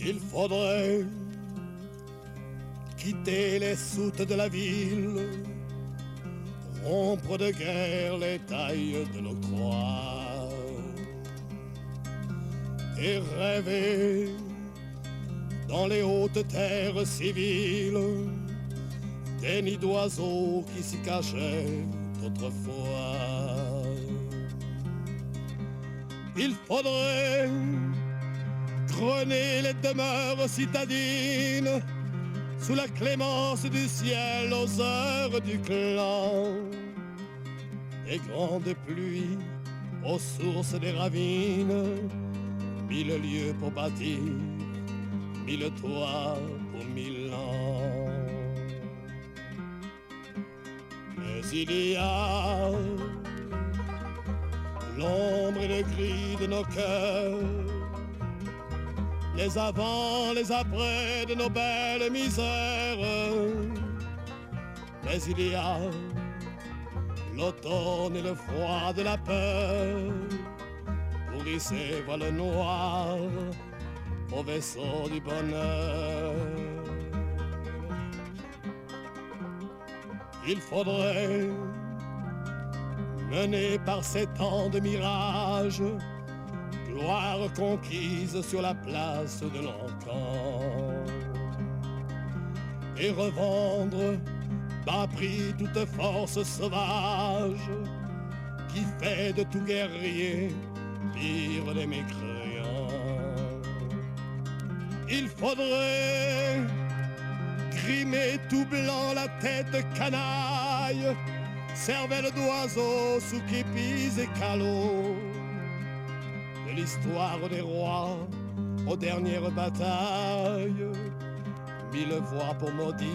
Il faudrait quitter les soutes de la ville, rompre de guerre les tailles de l'octroi et rêver dans les hautes terres civiles des nids d'oiseaux qui s'y cachaient autrefois. Il faudrait trôner les demeures citadines sous la clémence du ciel aux heures du clan, des grandes pluies aux sources des ravines, 1000 lieues pour bâtir, 1000 toits pour 1000 ans. Mais il y a l'ombre et le gris de nos cœurs, les avant, les après de nos belles misères. Mais il y a l'automne et le froid de la peur pour hisser voile noir au vaisseau du bonheur. Il faudrait mener par ces temps de mirage, gloire conquise sur la place de l'encan, et revendre bas prix toute force sauvage qui fait de tout guerrier pire des mécréants. Il faudrait grimer tout blanc la tête canaille, cervelle d'oiseau sous képis et calots, de l'histoire des rois aux dernières batailles, 1000 voix pour maudire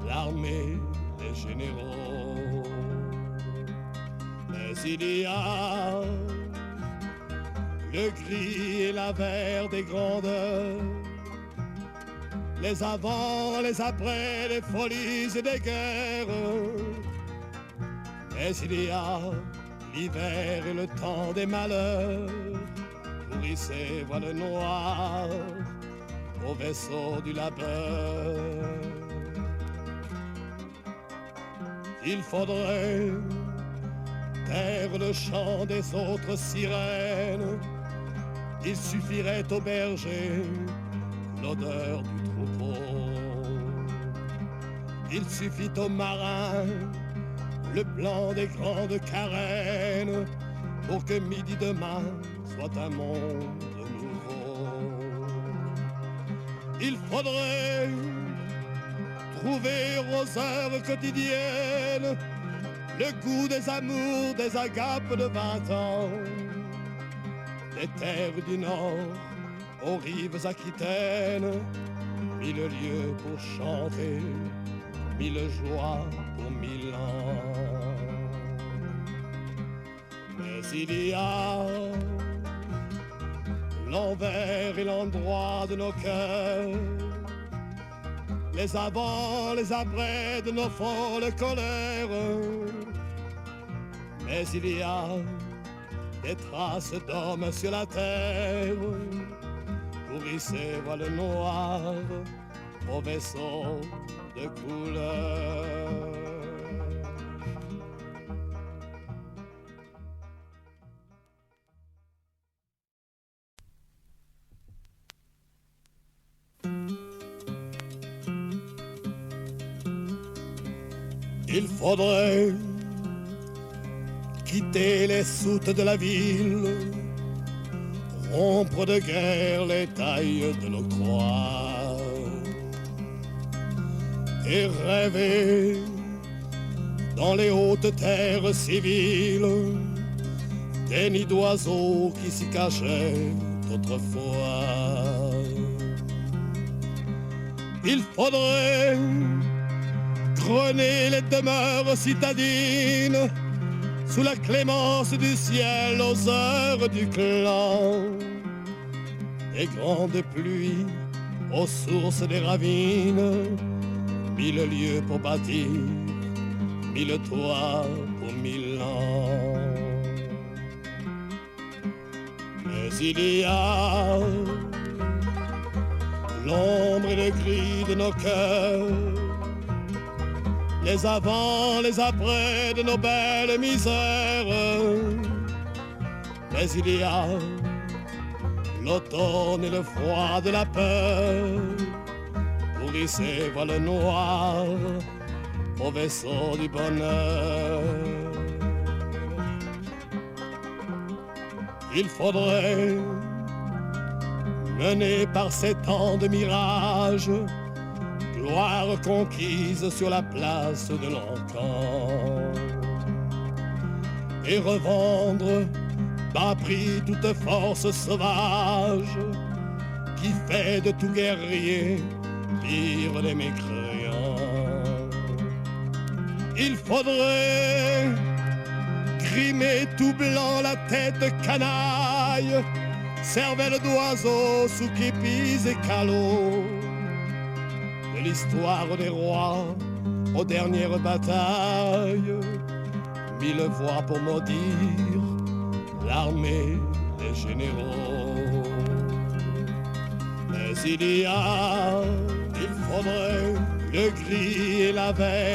l'armée des généraux. Mais il y a le gris et la vert des grandeurs, les avant, les après, les folies et des guerres. Mais il y a l'hiver et le temps des malheurs pour hisser voile noire au vaisseau du labeur. Il faudrait taire le chant des autres sirènes, il suffirait au berger l'odeur du troupeau, il suffit aux marins le blanc des grandes carènes pour que midi demain soit un monde nouveau. Il faudrait trouver aux heures quotidiennes le goût des amours, des agapes de 20 ans, des terres du Nord aux rives aquitaines, 1000 lieues pour chanter, 1000 joies pour 1000 ans. Mais il y a l'envers et l'endroit de nos cœurs, les avant, les après de nos folles colères. Mais il y a des traces d'hommes sur la terre pour hisser voile noir au vaisseau de couleur. Il faudrait quitter les soutes de la ville, rompre de guerre les tailles de l'octroi et rêver dans les hautes terres civiles des nids d'oiseaux qui s'y cachaient autrefois. Il faudrait trôner les demeures citadines sous la clémence du ciel aux heures du clan, des grandes pluies aux sources des ravines, 1000 lieues pour bâtir, 1000 toits pour 1000 ans. Mais il y a l'ombre et le gris de nos cœurs, les avant, les après de nos belles misères. Mais il y a l'automne et le froid de la peur pour hisser voile noir au vaisseau du bonheur. Il faudrait mener par ces temps de mirage, gloire conquise sur la place de l'encan, et revendre bas prix toute force sauvage qui fait de tout guerrier pire des mécréants. Il faudrait grimer tout blanc la tête canaille, cervelle d'oiseau sous képis et calots, de l'histoire des rois aux dernières batailles, mille voix pour maudire l'armée des généraux. Mais il faudrait le gris et la vert.